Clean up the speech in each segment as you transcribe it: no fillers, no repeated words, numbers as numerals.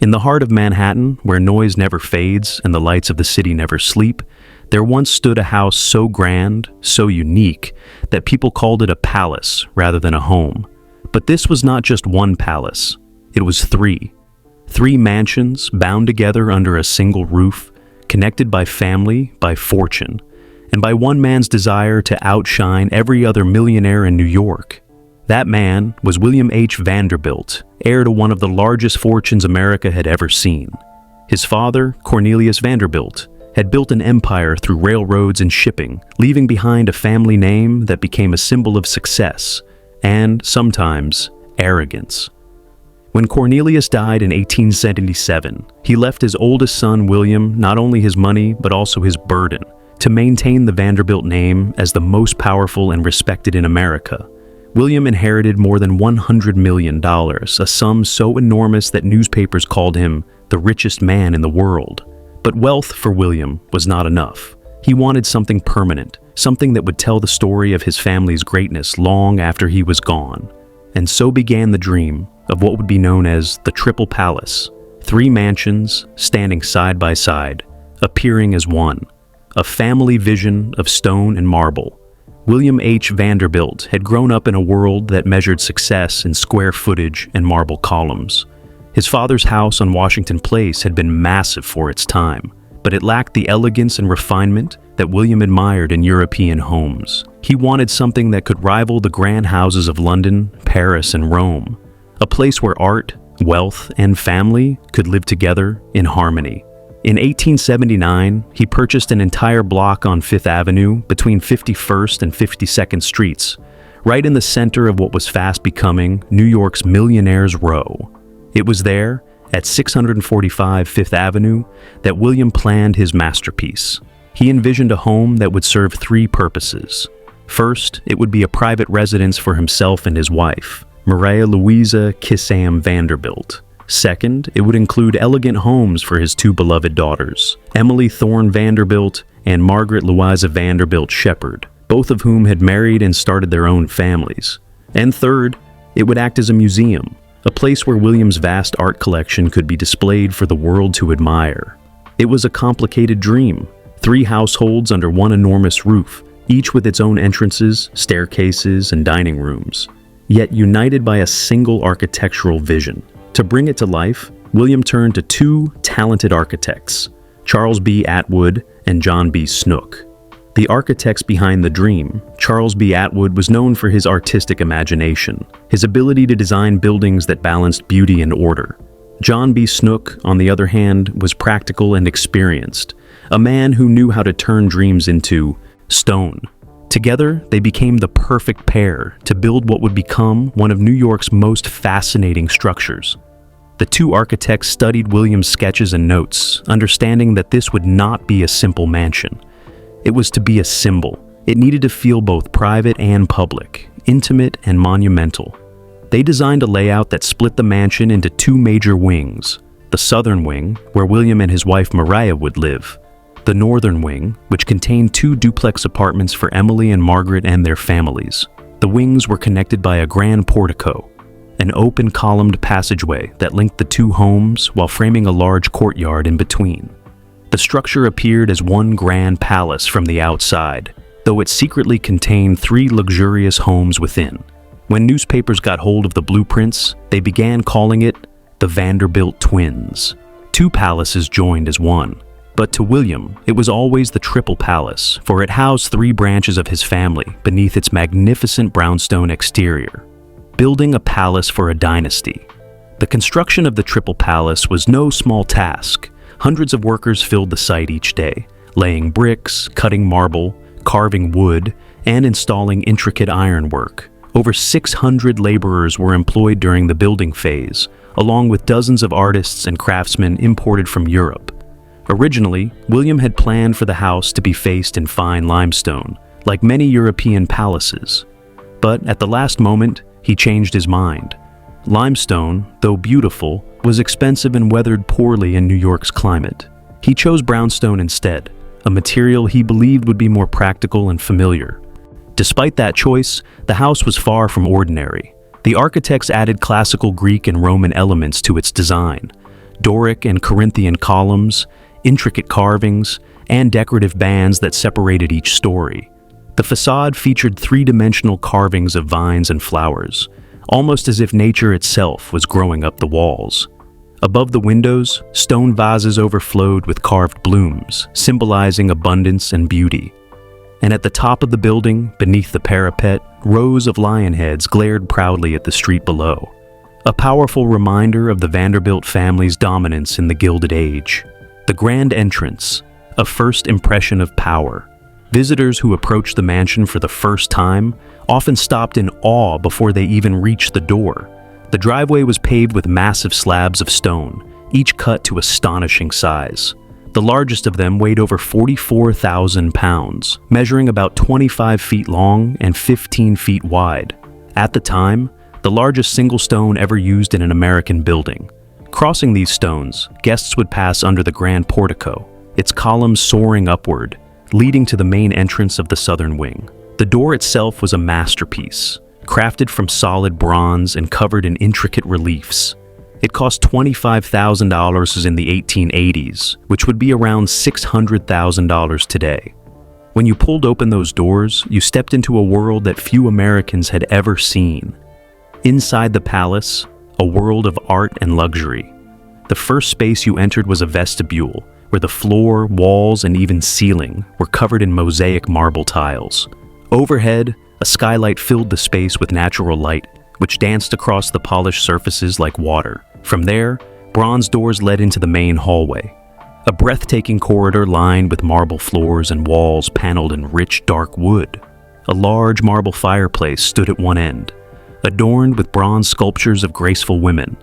In the heart of Manhattan, where noise never fades and the lights of the city never sleep, there once stood a house so grand, so unique, that people called it a palace rather than a home. But this was not just one palace. It was three. Three mansions bound together under a single roof, connected by family, by fortune, and by one man's desire to outshine every other millionaire in New York. That man was William H. Vanderbilt, heir to one of the largest fortunes America had ever seen. His father, Cornelius Vanderbilt, had built an empire through railroads and shipping, leaving behind a family name that became a symbol of success and, sometimes, arrogance. When Cornelius died in 1877, he left his oldest son, William, not only his money but also his burden to maintain the Vanderbilt name as the most powerful and respected in America. William inherited more than $100 million, a sum so enormous that newspapers called him the richest man in the world. But wealth for William was not enough. He wanted something permanent, something that would tell the story of his family's greatness long after he was gone. And so began the dream of what would be known as the Triple Palace, three mansions standing side by side, appearing as one, a family vision of stone and marble. William H. Vanderbilt had grown up in a world that measured success in square footage and marble columns. His father's house on Washington Place had been massive for its time, but it lacked the elegance and refinement that William admired in European homes. He wanted something that could rival the grand houses of London, Paris, and Rome, a place where art, wealth, and family could live together in harmony. In 1879, he purchased an entire block on Fifth Avenue between 51st and 52nd Streets, right in the center of what was fast becoming New York's Millionaire's Row. It was there, at 645 Fifth Avenue, that William planned his masterpiece. He envisioned a home that would serve three purposes. First, it would be a private residence for himself and his wife, Maria Louisa Kissam Vanderbilt. Second, it would include elegant homes for his two beloved daughters, Emily Thorne Vanderbilt and Margaret Louisa Vanderbilt Shepherd, both of whom had married and started their own families. And third, it would act as a museum, a place where William's vast art collection could be displayed for the world to admire. It was a complicated dream, three households under one enormous roof, each with its own entrances, staircases, and dining rooms, yet united by a single architectural vision. To bring it to life, William turned to two talented architects, Charles B. Atwood and John B. Snook. The architects behind the dream, Charles B. Atwood was known for his artistic imagination, his ability to design buildings that balanced beauty and order. John B. Snook, on the other hand, was practical and experienced, a man who knew how to turn dreams into stone. Together, they became the perfect pair to build what would become one of New York's most fascinating structures. The two architects studied William's sketches and notes, understanding that this would not be a simple mansion. It was to be a symbol. It needed to feel both private and public, intimate and monumental. They designed a layout that split the mansion into two major wings: the southern wing, where William and his wife Maria would live; the northern wing, which contained two duplex apartments for Emily and Margaret and their families. The wings were connected by a grand portico, an open columned passageway that linked the two homes while framing a large courtyard in between. The structure appeared as one grand palace from the outside, though it secretly contained three luxurious homes within. When newspapers got hold of the blueprints, they began calling it the Vanderbilt Twins. Two palaces joined as one. But to William, it was always the Triple Palace, for it housed three branches of his family beneath its magnificent brownstone exterior, building a palace for a dynasty. The construction of the Triple Palace was no small task. Hundreds of workers filled the site each day, laying bricks, cutting marble, carving wood, and installing intricate ironwork. Over 600 laborers were employed during the building phase, along with dozens of artists and craftsmen imported from Europe. Originally, William had planned for the house to be faced in fine limestone, like many European palaces. But at the last moment, he changed his mind. Limestone, though beautiful, was expensive and weathered poorly in New York's climate. He chose brownstone instead, a material he believed would be more practical and familiar. Despite that choice, the house was far from ordinary. The architects added classical Greek and Roman elements to its design, Doric and Corinthian columns, intricate carvings, and decorative bands that separated each story. The facade featured three-dimensional carvings of vines and flowers, almost as if nature itself was growing up the walls. Above the windows, stone vases overflowed with carved blooms, symbolizing abundance and beauty. And at the top of the building, beneath the parapet, rows of lion heads glared proudly at the street below, a powerful reminder of the Vanderbilt family's dominance in the Gilded Age. The grand entrance, a first impression of power. Visitors who approached the mansion for the first time often stopped in awe before they even reached the door. The driveway was paved with massive slabs of stone, each cut to astonishing size. The largest of them weighed over 44,000 pounds, measuring about 25 feet long and 15 feet wide. At the time, the largest single stone ever used in an American building. Crossing these stones, guests would pass under the grand portico, its columns soaring upward, leading to the main entrance of the southern wing. The door itself was a masterpiece, crafted from solid bronze and covered in intricate reliefs. It cost $25,000 in the 1880s, which would be around $600,000 today. When you pulled open those doors, you stepped into a world that few Americans had ever seen. Inside the palace, a world of art and luxury. The first space you entered was a vestibule, where the floor, walls, and even ceiling were covered in mosaic marble tiles. Overhead, a skylight filled the space with natural light, which danced across the polished surfaces like water. From there, bronze doors led into the main hallway, a breathtaking corridor lined with marble floors and walls paneled in rich, dark wood. A large marble fireplace stood at one end, adorned with bronze sculptures of graceful women,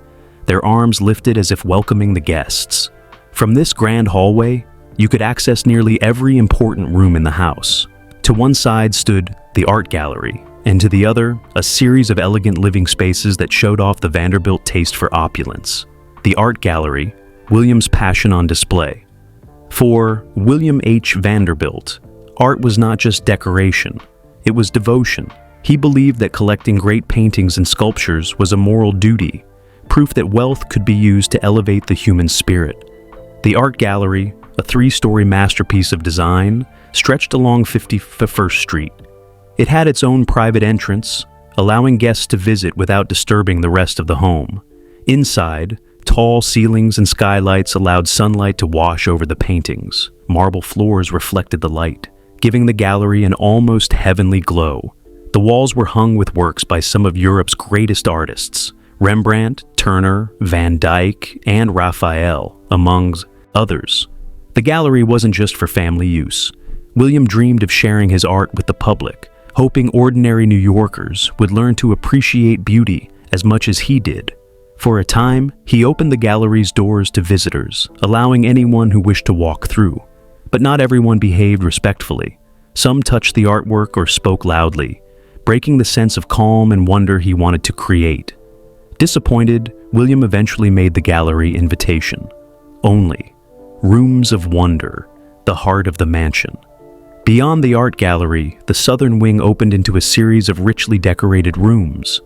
their arms lifted as if welcoming the guests. From this grand hallway, you could access nearly every important room in the house. To one side stood the art gallery, and to the other, a series of elegant living spaces that showed off the Vanderbilt taste for opulence. The art gallery, William's passion on display. For William H. Vanderbilt, art was not just decoration, it was devotion. He believed that collecting great paintings and sculptures was a moral duty, proof that wealth could be used to elevate the human spirit. The art gallery, a three-story masterpiece of design, stretched along 51st Street. It had its own private entrance, allowing guests to visit without disturbing the rest of the home. Inside, tall ceilings and skylights allowed sunlight to wash over the paintings. Marble floors reflected the light, giving the gallery an almost heavenly glow. The walls were hung with works by some of Europe's greatest artists, Rembrandt, Turner, Van Dyck, and Raphael, among others. The gallery wasn't just for family use. William dreamed of sharing his art with the public, hoping ordinary New Yorkers would learn to appreciate beauty as much as he did. For a time, he opened the gallery's doors to visitors, allowing anyone who wished to walk through. But not everyone behaved respectfully. Some touched the artwork or spoke loudly, breaking the sense of calm and wonder he wanted to create. Disappointed, William eventually made the gallery invitation only. Rooms of wonder, the heart of the mansion. Beyond the art gallery, the southern wing opened into a series of richly decorated rooms.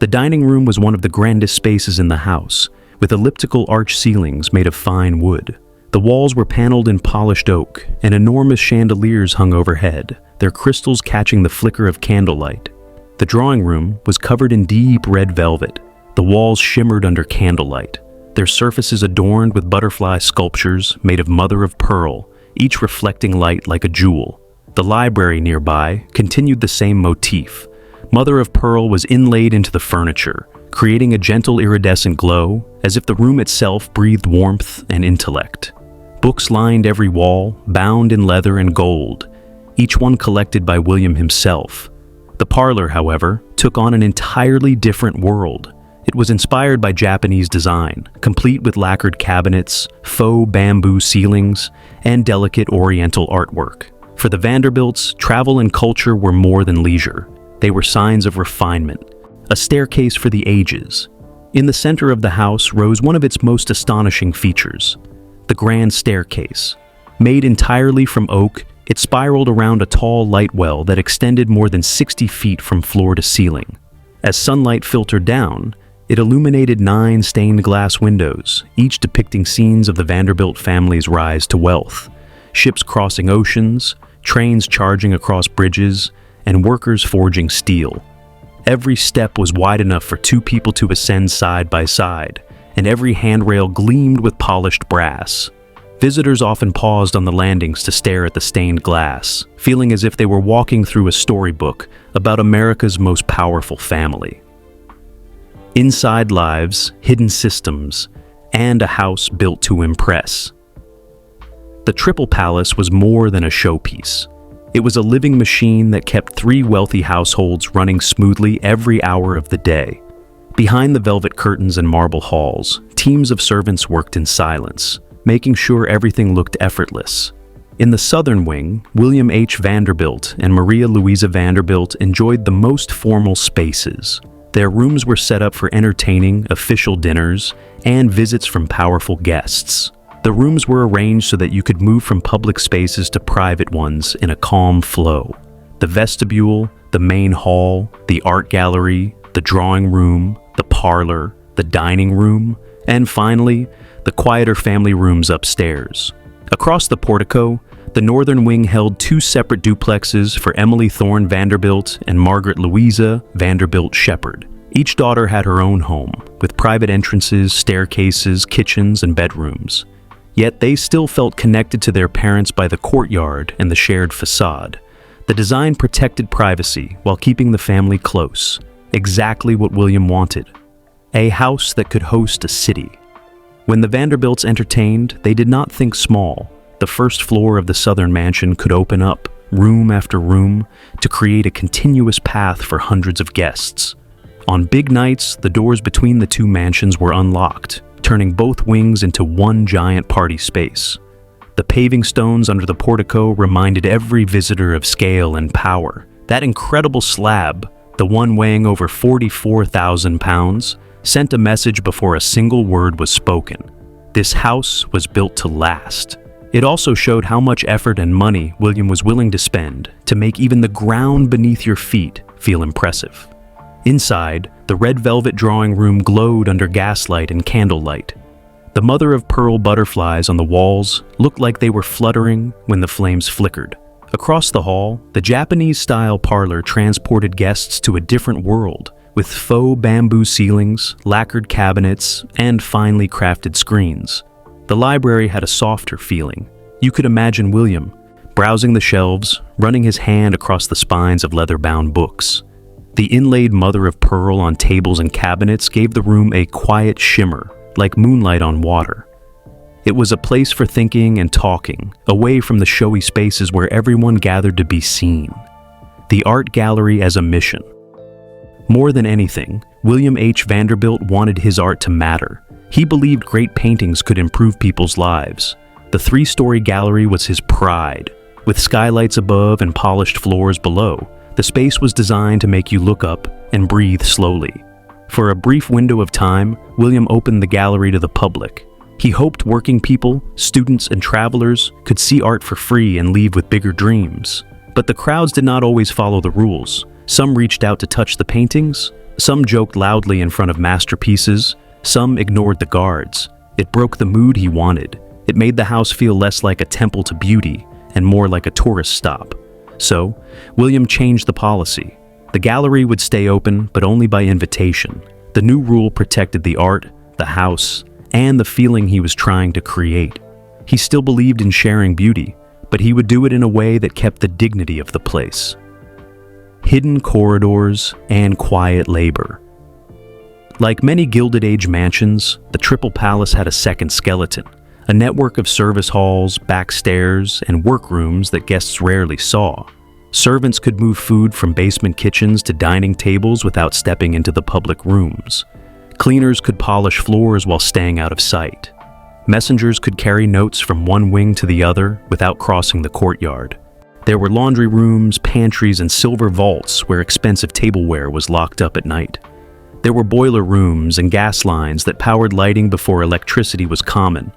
The dining room was one of the grandest spaces in the house, with elliptical arch ceilings made of fine wood. The walls were paneled in polished oak, and enormous chandeliers hung overhead, their crystals catching the flicker of candlelight. The drawing room was covered in deep red velvet. The walls shimmered under candlelight, their surfaces adorned with butterfly sculptures made of mother of pearl, each reflecting light like a jewel. The library nearby continued the same motif. Mother of pearl was inlaid into the furniture, creating a gentle iridescent glow, as if the room itself breathed warmth and intellect. Books lined every wall, bound in leather and gold, each one collected by William himself. The parlor, however, took on an entirely different world. It was inspired by Japanese design, complete with lacquered cabinets, faux bamboo ceilings, and delicate oriental artwork. For the Vanderbilts, travel and culture were more than leisure. They were signs of refinement, a staircase for the ages. In the center of the house rose one of its most astonishing features, the grand staircase. Made entirely from oak, it spiraled around a tall light well that extended more than 60 feet from floor to ceiling. As sunlight filtered down, It illuminated 9 stained glass windows, each depicting scenes of the Vanderbilt family's rise to wealth. Ships crossing oceans, trains charging across bridges, and workers forging steel. Every step was wide enough for 2 people to ascend side by side, and every handrail gleamed with polished brass. Visitors often paused on the landings to stare at the stained glass, feeling as if they were walking through a storybook about America's most powerful family. Inside lives, hidden systems, and a house built to impress. The Triple Palace was more than a showpiece. It was a living machine that kept 3 wealthy households running smoothly every hour of the day. Behind the velvet curtains and marble halls, teams of servants worked in silence, making sure everything looked effortless. In the southern wing, William H. Vanderbilt and Maria Louisa Vanderbilt enjoyed the most formal spaces. Their rooms were set up for entertaining, official dinners, and visits from powerful guests. The rooms were arranged so that you could move from public spaces to private ones in a calm flow. The vestibule, the main hall, the art gallery, the drawing room, the parlor, the dining room, and finally, the quieter family rooms upstairs. Across the portico, the northern wing held 2 separate duplexes for Emily Thorne Vanderbilt and Margaret Louisa Vanderbilt Shepherd. Each daughter had her own home, with private entrances, staircases, kitchens, and bedrooms. Yet they still felt connected to their parents by the courtyard and the shared facade. The design protected privacy while keeping the family close, exactly what William wanted. A house that could host a city. When the Vanderbilts entertained, they did not think small. The first floor of the southern mansion could open up, room after room, to create a continuous path for hundreds of guests. On big nights, the doors between the 2 mansions were unlocked, turning both wings into one giant party space. The paving stones under the portico reminded every visitor of scale and power. That incredible slab, the one weighing over 44,000 pounds, sent a message before a single word was spoken. This house was built to last. It also showed how much effort and money William was willing to spend to make even the ground beneath your feet feel impressive. Inside, the red velvet drawing room glowed under gaslight and candlelight. The mother-of-pearl butterflies on the walls looked like they were fluttering when the flames flickered. Across the hall, the Japanese-style parlor transported guests to a different world, with faux bamboo ceilings, lacquered cabinets, and finely crafted screens. The library had a softer feeling. You could imagine William, browsing the shelves, running his hand across the spines of leather-bound books. The inlaid mother-of-pearl on tables and cabinets gave the room a quiet shimmer, like moonlight on water. It was a place for thinking and talking, away from the showy spaces where everyone gathered to be seen. The art gallery as a mission. More than anything, William H. Vanderbilt wanted his art to matter. He believed great paintings could improve people's lives. The 3-story gallery was his pride. With skylights above and polished floors below, the space was designed to make you look up and breathe slowly. For a brief window of time, William opened the gallery to the public. He hoped working people, students, and travelers could see art for free and leave with bigger dreams. But the crowds did not always follow the rules. Some reached out to touch the paintings, some joked loudly in front of masterpieces, some ignored the guards. It broke the mood he wanted. It made the house feel less like a temple to beauty and more like a tourist stop. So, William changed the policy. The gallery would stay open, but only by invitation. The new rule protected the art, the house, and the feeling he was trying to create. He still believed in sharing beauty, but he would do it in a way that kept the dignity of the place. Hidden corridors and quiet labor. Like many Gilded Age mansions, the Triple Palace had a second skeleton, a network of service halls, back stairs, and workrooms that guests rarely saw. Servants could move food from basement kitchens to dining tables without stepping into the public rooms. Cleaners could polish floors while staying out of sight. Messengers could carry notes from one wing to the other without crossing the courtyard. There were laundry rooms, pantries, and silver vaults where expensive tableware was locked up at night. There were boiler rooms and gas lines that powered lighting before electricity was common.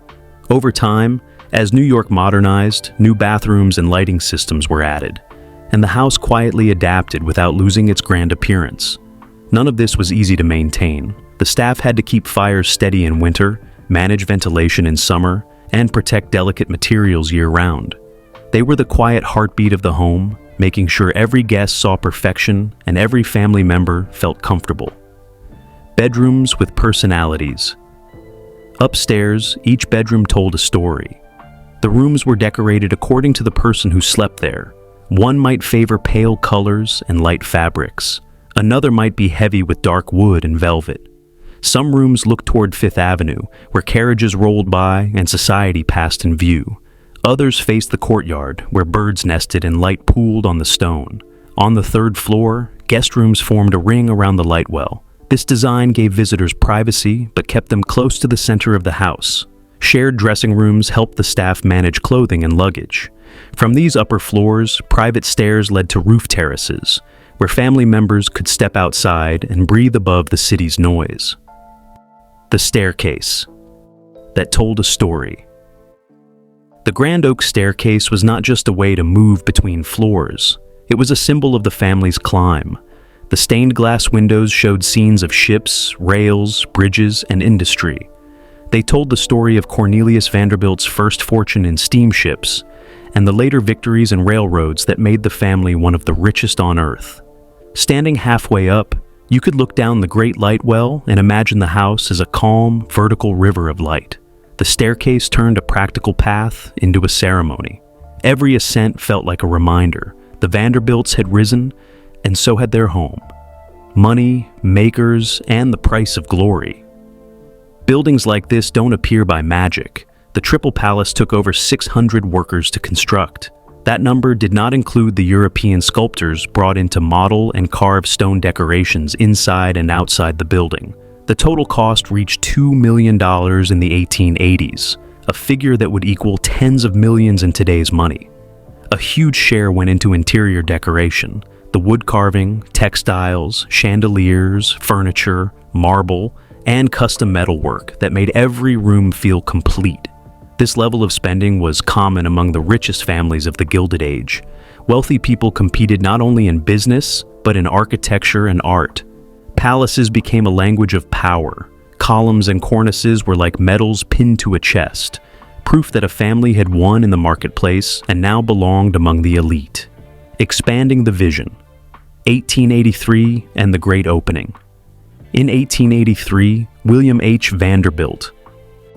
Over time, as New York modernized, new bathrooms and lighting systems were added, and the house quietly adapted without losing its grand appearance. None of this was easy to maintain. The staff had to keep fires steady in winter, manage ventilation in summer, and protect delicate materials year-round. They were the quiet heartbeat of the home, making sure every guest saw perfection and every family member felt comfortable. Bedrooms with personalities. Upstairs, each bedroom told a story. The rooms were decorated according to the person who slept there. One might favor pale colors and light fabrics. Another might be heavy with dark wood and velvet. Some rooms looked toward Fifth Avenue, where carriages rolled by and society passed in view. Others faced the courtyard, where birds nested and light pooled on the stone. On the third floor, guest rooms formed a ring around the light well. This design gave visitors privacy, but kept them close to the center of the house. Shared dressing rooms helped the staff manage clothing and luggage. From these upper floors, private stairs led to roof terraces, where family members could step outside and breathe above the city's noise. The staircase that told a story. The Grand Oak staircase was not just a way to move between floors. It was a symbol of the family's climb. The stained glass windows showed scenes of ships, rails, bridges, and industry. They told the story of Cornelius Vanderbilt's first fortune in steamships and the later victories in railroads that made the family one of the richest on earth. Standing halfway up, you could look down the great light well and imagine the house as a calm, vertical river of light. The staircase turned a practical path into a ceremony. Every ascent felt like a reminder. The Vanderbilts had risen, and so had their home. Money, makers, and the price of glory. Buildings like this don't appear by magic. The Triple Palace took over 600 workers to construct. That number did not include the European sculptors brought in to model and carve stone decorations inside and outside the building. The total cost reached $2 million in the 1880s, a figure that would equal tens of millions in today's money. A huge share went into interior decoration. The wood carving, textiles, chandeliers, furniture, marble, and custom metalwork that made every room feel complete. This level of spending was common among the richest families of the Gilded Age. Wealthy people competed not only in business, but in architecture and art. Palaces became a language of power. Columns and cornices were like medals pinned to a chest, proof that a family had won in the marketplace and now belonged among the elite. Expanding the vision. 1883 and the Great Opening. In 1883, William H. Vanderbilt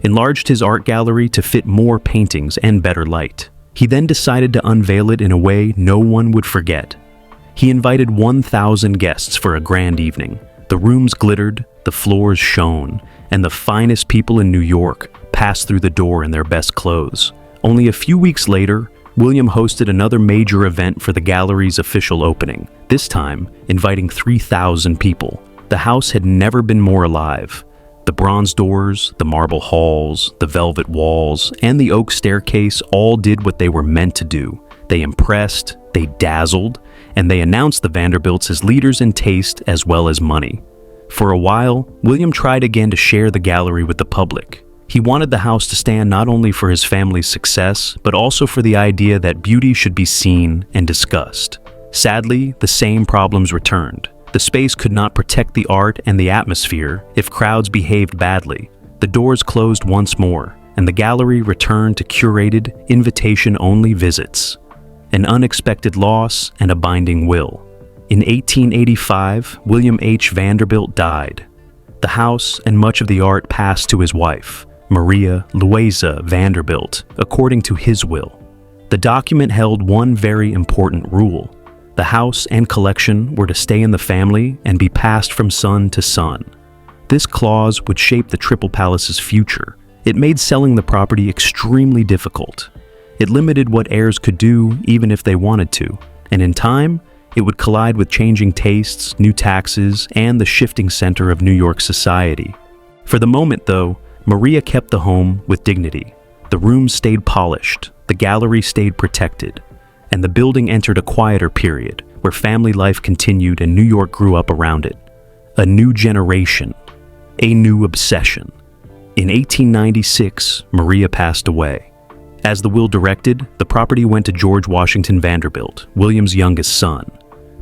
enlarged his art gallery to fit more paintings and better light. He then decided to unveil it in a way no one would forget. He invited 1,000 guests for a grand evening. The rooms glittered, the floors shone, and the finest people in New York passed through the door in their best clothes. Only a few weeks later, William hosted another major event for the gallery's official opening, this time inviting 3,000 people. The house had never been more alive. The bronze doors, the marble halls, the velvet walls, and the oak staircase all did what they were meant to do. They impressed, they dazzled, and they announced the Vanderbilts as leaders in taste as well as money. For a while, William tried again to share the gallery with the public. He wanted the house to stand not only for his family's success, but also for the idea that beauty should be seen and discussed. Sadly, the same problems returned. The space could not protect the art and the atmosphere if crowds behaved badly. The doors closed once more, and the gallery returned to curated, invitation-only visits. An unexpected loss and a binding will. In 1885, William H. Vanderbilt died. The house and much of the art passed to his wife, Maria Louisa Vanderbilt, according to his will. The document held one very important rule. The house and collection were to stay in the family and be passed from son to son. This clause would shape the Triple Palace's future. It made selling the property extremely difficult. It limited what heirs could do even if they wanted to, and in time, it would collide with changing tastes, new taxes, and the shifting center of New York society. For the moment, though, Maria kept the home with dignity. The rooms stayed polished, the gallery stayed protected, and the building entered a quieter period where family life continued and New York grew up around it. A new generation, a new obsession. In 1896, Maria passed away. As the will directed, the property went to George Washington Vanderbilt, William's youngest son.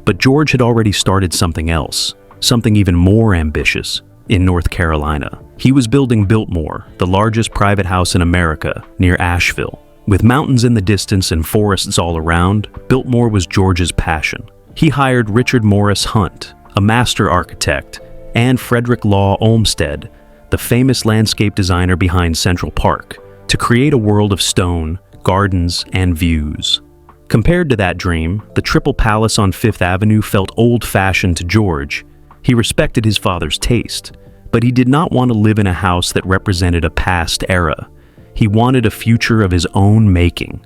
But George had already started something else, something even more ambitious, in North Carolina. He was building Biltmore, the largest private house in America, near Asheville. With mountains in the distance and forests all around, Biltmore was George's passion. He hired Richard Morris Hunt, a master architect, and Frederick Law Olmsted, the famous landscape designer behind Central Park, to create a world of stone, gardens, and views. Compared to that dream, the Triple Palace on Fifth Avenue felt old-fashioned to George. He respected his father's taste, but he did not want to live in a house that represented a past era. He wanted a future of his own making,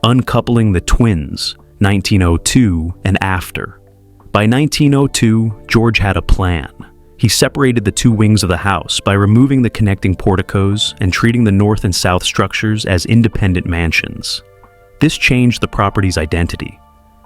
uncoupling the twins, 1902 and after. By 1902, George had a plan. He separated the two wings of the house by removing the connecting porticos and treating the north and south structures as independent mansions. This changed the property's identity.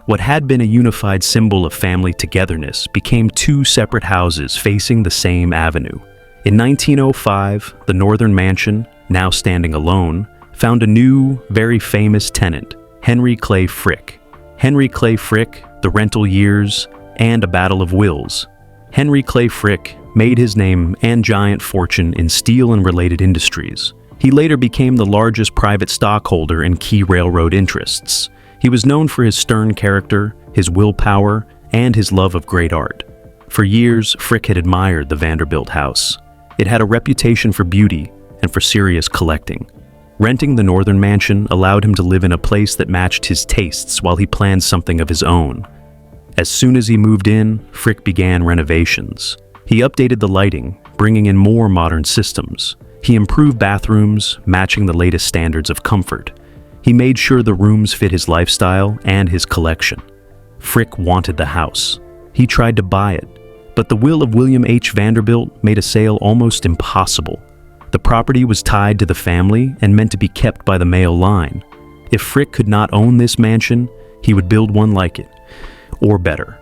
What had been a unified symbol of family togetherness became two separate houses facing the same avenue. In 1905, the northern mansion, now standing alone, found a new, very famous tenant, Henry Clay Frick. Henry Clay Frick, the rental years, and a battle of wills. Henry Clay Frick made his name and giant fortune in steel and related industries. He later became the largest private stockholder in key railroad interests. He was known for his stern character, his willpower, and his love of great art. For years, Frick had admired the Vanderbilt house. It had a reputation for beauty and for serious collecting. Renting the northern mansion allowed him to live in a place that matched his tastes while he planned something of his own. As soon as he moved in, Frick began renovations. He updated the lighting, bringing in more modern systems. He improved bathrooms, matching the latest standards of comfort. He made sure the rooms fit his lifestyle and his collection. Frick wanted the house. He tried to buy it, but the will of William H. Vanderbilt made a sale almost impossible. The property was tied to the family and meant to be kept by the male line. If Frick could not own this mansion, he would build one like it, or better.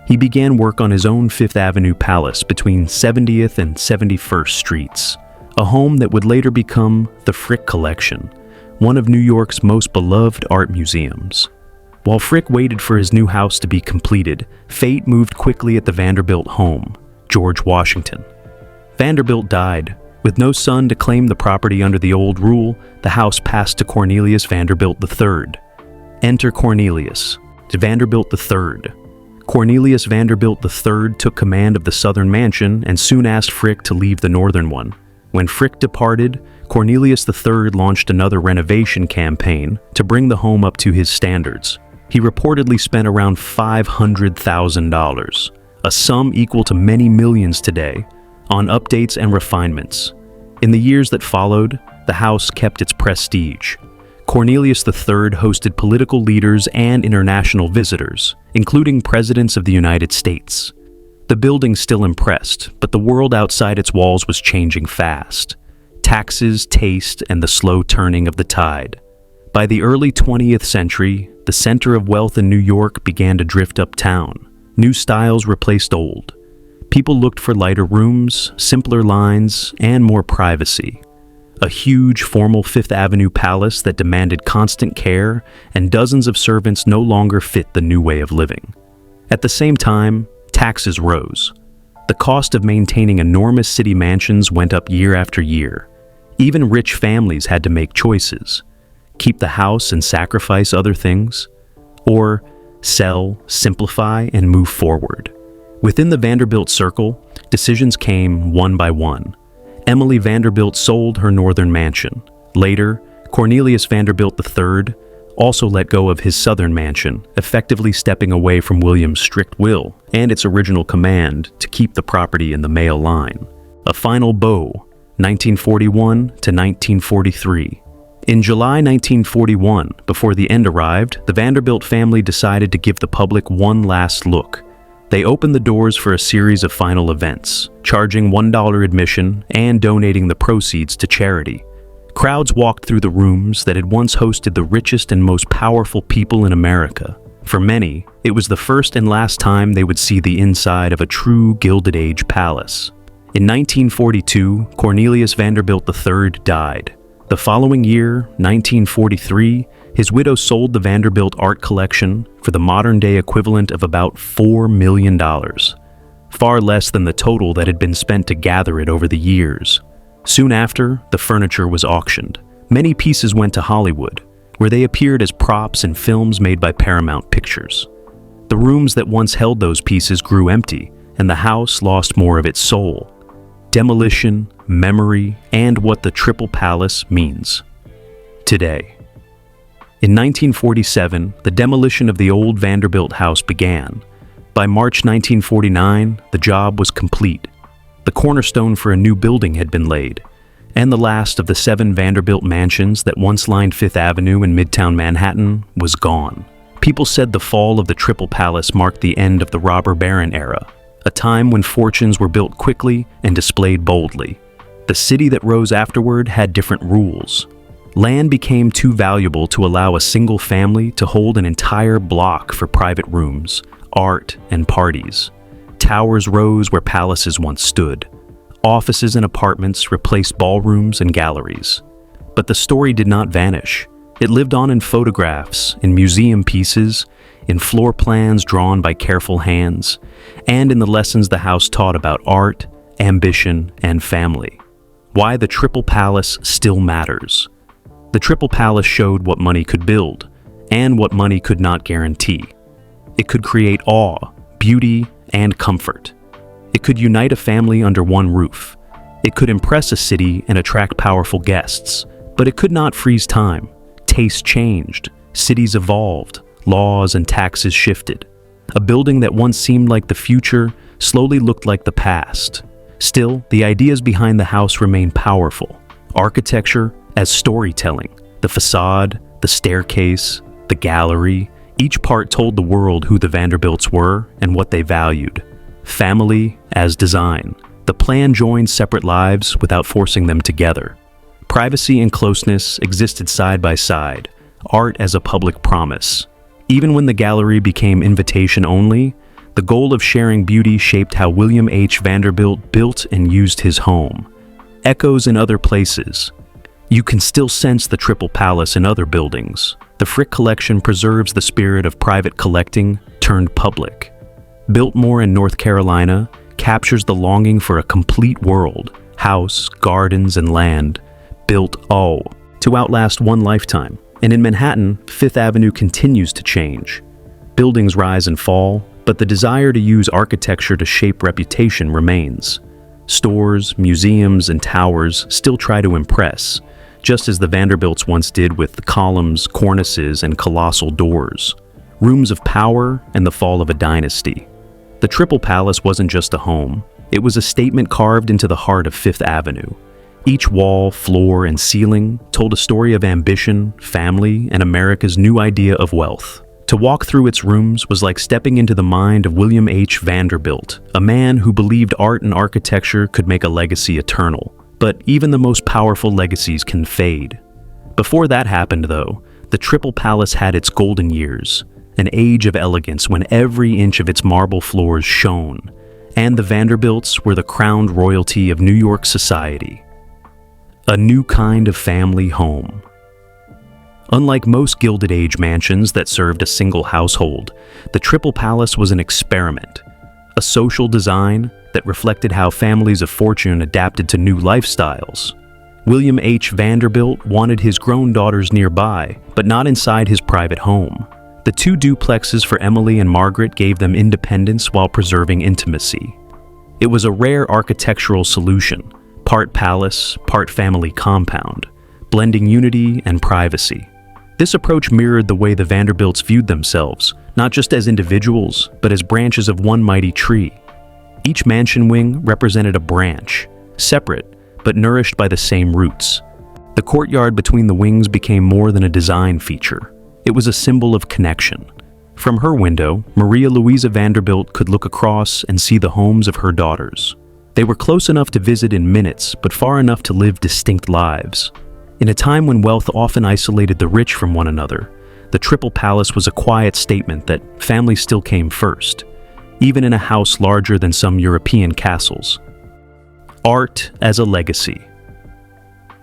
He began work on his own Fifth Avenue palace between 70th and 71st Streets, a home that would later become the Frick Collection, one of New York's most beloved art museums. While Frick waited for his new house to be completed, fate moved quickly at the Vanderbilt home, George Washington. Vanderbilt died. With no son to claim the property under the old rule, the house passed to Cornelius Vanderbilt III. Enter Cornelius Vanderbilt III. Cornelius Vanderbilt III took command of the southern mansion and soon asked Frick to leave the northern one. When Frick departed, Cornelius III launched another renovation campaign to bring the home up to his standards. He reportedly spent around $500,000, a sum equal to many millions today, on updates and refinements. In the years that followed, the house kept its prestige. Cornelius III hosted political leaders and international visitors, including presidents of the United States. The building still impressed, but the world outside its walls was changing fast. Taxes, taste, and the slow turning of the tide. By the early 20th century, the center of wealth in New York began to drift uptown. New styles replaced old. People looked for lighter rooms, simpler lines, and more privacy. A huge, formal Fifth Avenue palace that demanded constant care and dozens of servants no longer fit the new way of living. At the same time, taxes rose. The cost of maintaining enormous city mansions went up year after year. Even rich families had to make choices. Keep the house and sacrifice other things, or sell, simplify, and move forward. Within the Vanderbilt circle, decisions came one by one. Emily Vanderbilt sold her northern mansion. Later, Cornelius Vanderbilt III also let go of his southern mansion, effectively stepping away from William's strict will and its original command to keep the property in the male line. A final bow, 1941 to 1943. In July 1941, before the end arrived, the Vanderbilt family decided to give the public one last look. They opened the doors for a series of final events, charging $1 admission and donating the proceeds to charity. Crowds walked through the rooms that had once hosted the richest and most powerful people in America. For many, it was the first and last time they would see the inside of a true Gilded Age palace. In 1942, Cornelius Vanderbilt III died. The following year, 1943, his widow sold the Vanderbilt art collection for the modern-day equivalent of about $4 million. far less than the total that had been spent to gather it over the years. Soon after, the furniture was auctioned. Many pieces went to Hollywood, where they appeared as props in films made by Paramount Pictures. The rooms that once held those pieces grew empty, and the house lost more of its soul. Demolition, memory, and what the Triple Palace means. Today. In 1947, the demolition of the old Vanderbilt house began. By March 1949, the job was complete. The cornerstone for a new building had been laid, and the last of the 7 Vanderbilt mansions that once lined Fifth Avenue in Midtown Manhattan was gone. People said the fall of the Triple Palace marked the end of the robber baron era, a time when fortunes were built quickly and displayed boldly. The city that rose afterward had different rules. Land became too valuable to allow a single family to hold an entire block for private rooms, art, and parties. Towers rose where palaces once stood. Offices and apartments replaced ballrooms and galleries. But the story did not vanish. It lived on in photographs, in museum pieces, in floor plans drawn by careful hands, and in the lessons the house taught about art, ambition, and family. Why the Triple Palace still matters. The Triple Palace showed what money could build, and what money could not guarantee. It could create awe, beauty, and comfort. It could unite a family under one roof. It could impress a city and attract powerful guests, but it could not freeze time. Tastes changed, cities evolved, laws and taxes shifted. A building that once seemed like the future slowly looked like the past. Still, the ideas behind the house remain powerful. Architecture as storytelling, the facade, the staircase, the gallery, each part told the world who the Vanderbilts were and what they valued. Family as design. The plan joined separate lives without forcing them together. Privacy and closeness existed side by side, art as a public promise. Even when the gallery became invitation only, the goal of sharing beauty shaped how William H. Vanderbilt built and used his home. Echoes in other places. You can still sense the Triple Palace in other buildings. The Frick Collection preserves the spirit of private collecting turned public. Biltmore in North Carolina captures the longing for a complete world, house, gardens, and land, built to outlast one lifetime. And in Manhattan, Fifth Avenue continues to change. Buildings rise and fall, but the desire to use architecture to shape reputation remains. Stores, museums, and towers still try to impress, just as the Vanderbilts once did with columns, cornices, and colossal doors. Rooms of power and the fall of a dynasty. The Triple Palace wasn't just a home. It was a statement carved into the heart of Fifth Avenue. Each wall, floor, and ceiling told a story of ambition, family, and America's new idea of wealth. To walk through its rooms was like stepping into the mind of William H. Vanderbilt, a man who believed art and architecture could make a legacy eternal. But even the most powerful legacies can fade. Before that happened, though, the Triple Palace had its golden years, an age of elegance when every inch of its marble floors shone, and the Vanderbilts were the crowned royalty of New York society. A new kind of family home. Unlike most Gilded Age mansions that served a single household, the Triple Palace was an experiment, a social design that reflected how families of fortune adapted to new lifestyles. William H. Vanderbilt wanted his grown daughters nearby, but not inside his private home. The 2 duplexes for Emily and Margaret gave them independence while preserving intimacy. It was a rare architectural solution, part palace, part family compound, blending unity and privacy. This approach mirrored the way the Vanderbilts viewed themselves, not just as individuals, but as branches of one mighty tree. Each mansion wing represented a branch, separate, but nourished by the same roots. The courtyard between the wings became more than a design feature. It was a symbol of connection. From her window, Maria Louisa Vanderbilt could look across and see the homes of her daughters. They were close enough to visit in minutes, but far enough to live distinct lives. In a time when wealth often isolated the rich from one another, the Triple Palace was a quiet statement that family still came first, even in a house larger than some European castles. Art as a legacy.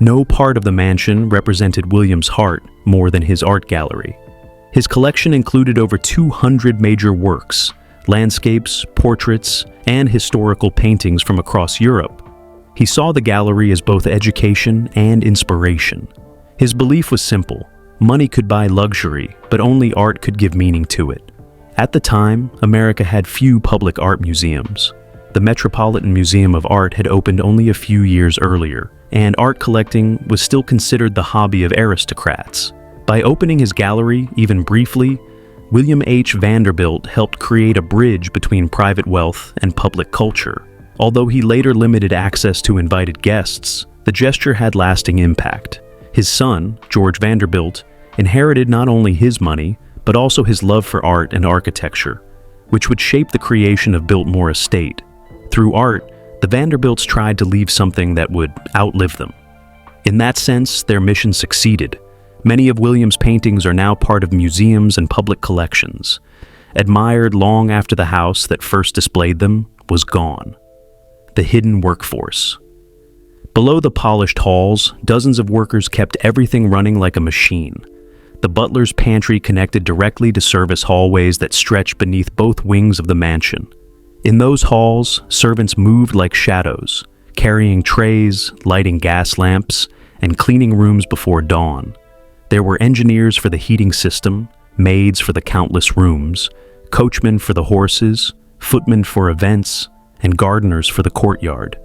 No part of the mansion represented William's heart more than his art gallery. His collection included over 200 major works, landscapes, portraits, and historical paintings from across Europe. He saw the gallery as both education and inspiration. His belief was simple: money could buy luxury, but only art could give meaning to it. At the time, America had few public art museums. The Metropolitan Museum of Art had opened only a few years earlier, and art collecting was still considered the hobby of aristocrats. By opening his gallery, even briefly, William H. Vanderbilt helped create a bridge between private wealth and public culture. Although he later limited access to invited guests, the gesture had lasting impact. His son, George Vanderbilt, inherited not only his money, but also his love for art and architecture, which would shape the creation of Biltmore Estate. Through art, the Vanderbilts tried to leave something that would outlive them. In that sense, their mission succeeded. Many of William's paintings are now part of museums and public collections, admired long after the house that first displayed them was gone. The hidden workforce. Below the polished halls, dozens of workers kept everything running like a machine. The butler's pantry connected directly to service hallways that stretched beneath both wings of the mansion. In those halls, servants moved like shadows, carrying trays, lighting gas lamps, and cleaning rooms before dawn. There were engineers for the heating system, maids for the countless rooms, coachmen for the horses, footmen for events, and gardeners for the courtyard.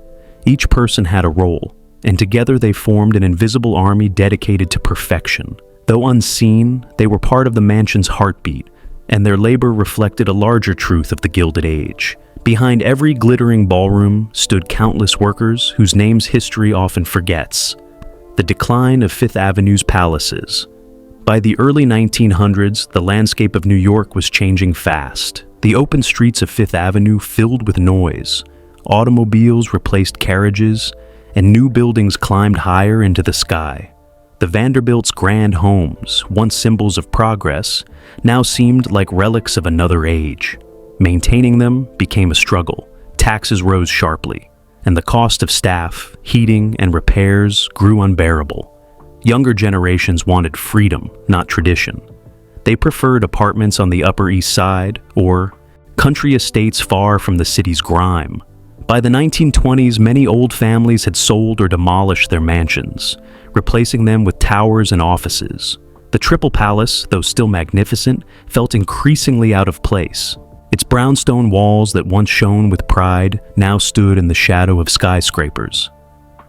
Each person had a role, and together they formed an invisible army dedicated to perfection. Though unseen, they were part of the mansion's heartbeat, and their labor reflected a larger truth of the Gilded Age. Behind every glittering ballroom stood countless workers whose names history often forgets. The decline of Fifth Avenue's palaces. By the early 1900s, the landscape of New York was changing fast. The open streets of Fifth Avenue filled with noise. Automobiles replaced carriages, and new buildings climbed higher into the sky. The Vanderbilts' grand homes, once symbols of progress, now seemed like relics of another age. Maintaining them became a struggle. Taxes rose sharply, and the cost of staff, heating, and repairs grew unbearable. Younger generations wanted freedom, not tradition. They preferred apartments on the Upper East Side or country estates far from the city's grime. By the 1920s, many old families had sold or demolished their mansions, replacing them with towers and offices. The Triple Palace, though still magnificent, felt increasingly out of place. Its brownstone walls that once shone with pride now stood in the shadow of skyscrapers.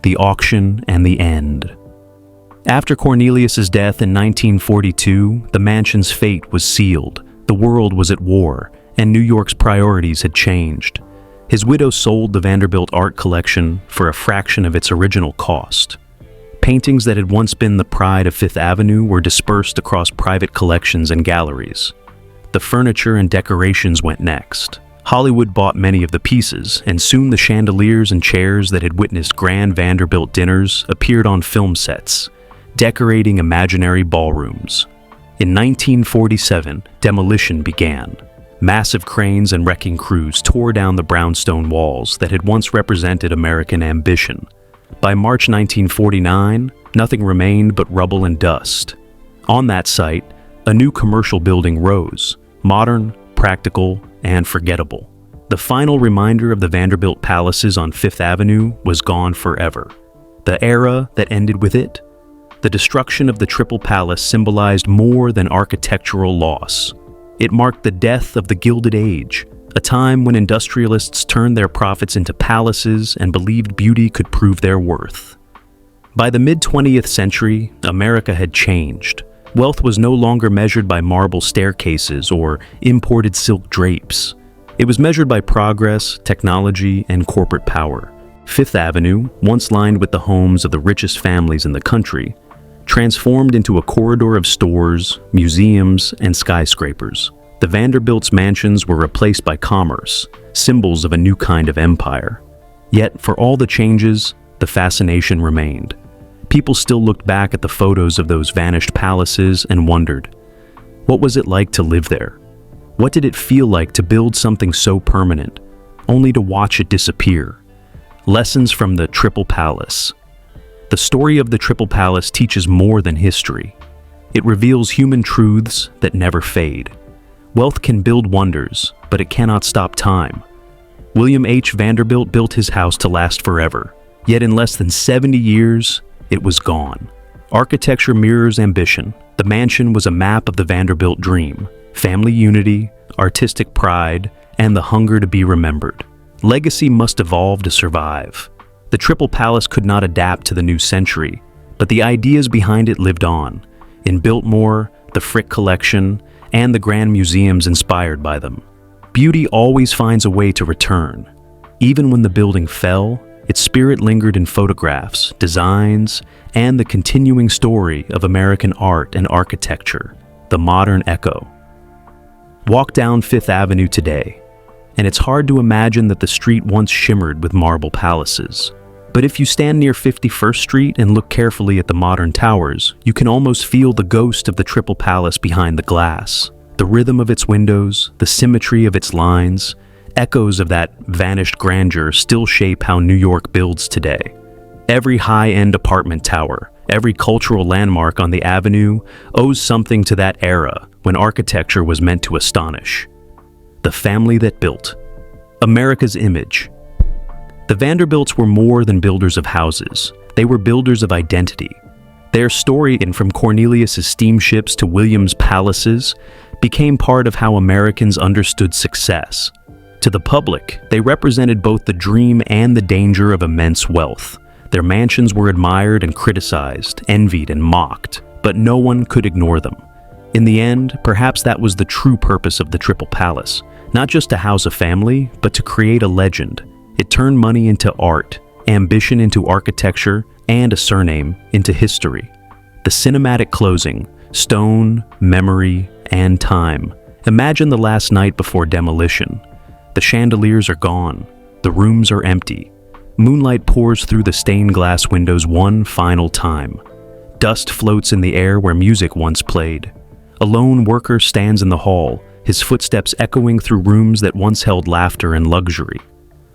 The auction and the end. After Cornelius's death in 1942, the mansion's fate was sealed. The world was at war, and New York's priorities had changed. His widow sold the Vanderbilt art collection for a fraction of its original cost. Paintings that had once been the pride of Fifth Avenue were dispersed across private collections and galleries. The furniture and decorations went next. Hollywood bought many of the pieces, and soon the chandeliers and chairs that had witnessed grand Vanderbilt dinners appeared on film sets, decorating imaginary ballrooms. In 1947, demolition began. Massive cranes and wrecking crews tore down the brownstone walls that had once represented American ambition. By March 1949, nothing remained but rubble and dust. On that site, a new commercial building rose, modern, practical, and forgettable. The final reminder of the Vanderbilt palaces on Fifth Avenue was gone forever. The era that ended with it? The destruction of the Triple Palace symbolized more than architectural loss. It marked the death of the Gilded Age, a time when industrialists turned their profits into palaces and believed beauty could prove their worth. By the mid-20th century, America had changed. Wealth was no longer measured by marble staircases or imported silk drapes. It was measured by progress, technology, and corporate power. Fifth Avenue, once lined with the homes of the richest families in the country, transformed into a corridor of stores, museums, and skyscrapers. The Vanderbilts' mansions were replaced by commerce, symbols of a new kind of empire. Yet, for all the changes, the fascination remained. People still looked back at the photos of those vanished palaces and wondered, what was it like to live there? What did it feel like to build something so permanent, only to watch it disappear? Lessons from the Triple Palace. The story of the Triple Palace teaches more than history. It reveals human truths that never fade. Wealth can build wonders, but it cannot stop time. William H. Vanderbilt built his house to last forever, yet in less than 70 years, it was gone. Architecture mirrors ambition. The mansion was a map of the Vanderbilt dream: family unity, artistic pride, and the hunger to be remembered. Legacy must evolve to survive. The Triple Palace could not adapt to the new century, but the ideas behind it lived on, in Biltmore, the Frick Collection, and the grand museums inspired by them. Beauty always finds a way to return. Even when the building fell, its spirit lingered in photographs, designs, and the continuing story of American art and architecture, the modern echo. Walk down Fifth Avenue today, and it's hard to imagine that the street once shimmered with marble palaces. But if you stand near 51st Street and look carefully at the modern towers, you can almost feel the ghost of the Triple Palace behind the glass. The rhythm of its windows, the symmetry of its lines, echoes of that vanished grandeur still shape how New York builds today. Every high-end apartment tower, every cultural landmark on the avenue owes something to that era when architecture was meant to astonish. The family that built. America's image. The Vanderbilts were more than builders of houses. They were builders of identity. Their story, from Cornelius' steamships to William's palaces, became part of how Americans understood success. To the public, they represented both the dream and the danger of immense wealth. Their mansions were admired and criticized, envied and mocked, but no one could ignore them. In the end, perhaps that was the true purpose of the Triple Palace, not just to house a family, but to create a legend. It turned money into art, ambition into architecture, and a surname into history. The cinematic closing, stone, memory, and time. Imagine the last night before demolition. The chandeliers are gone. The rooms are empty. Moonlight pours through the stained glass windows one final time. Dust floats in the air where music once played. A lone worker stands in the hall, his footsteps echoing through rooms that once held laughter and luxury.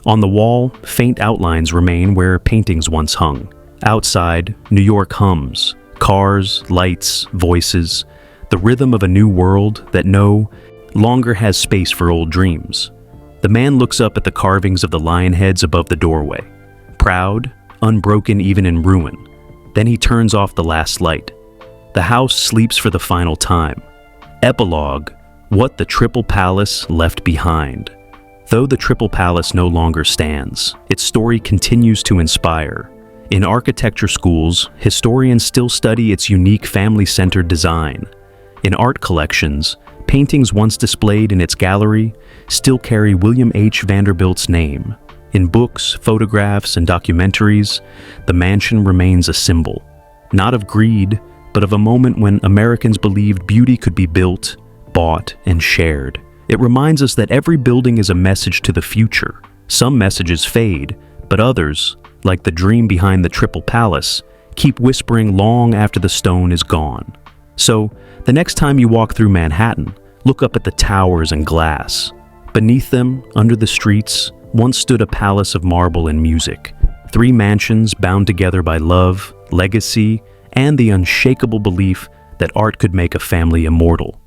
On the wall, faint outlines remain where paintings once hung. Outside, New York hums. Cars, lights, voices. The rhythm of a new world that no longer has space for old dreams. The man looks up at the carvings of the lion heads above the doorway. Proud, unbroken even in ruin. Then he turns off the last light. The house sleeps for the final time. Epilogue: what the Triple Palace left behind. Though the Triple Palace no longer stands, its story continues to inspire. In architecture schools, historians still study its unique family-centered design. In art collections, paintings once displayed in its gallery still carry William H. Vanderbilt's name. In books, photographs, and documentaries, the mansion remains a symbol, not of greed, but of a moment when Americans believed beauty could be built, bought, and shared. It reminds us that every building is a message to the future. Some messages fade, but others, like the dream behind the Triple Palace, keep whispering long after the stone is gone. So, the next time you walk through Manhattan, look up at the towers and glass. Beneath them, under the streets, once stood a palace of marble and music. 3 mansions bound together by love, legacy, and the unshakable belief that art could make a family immortal.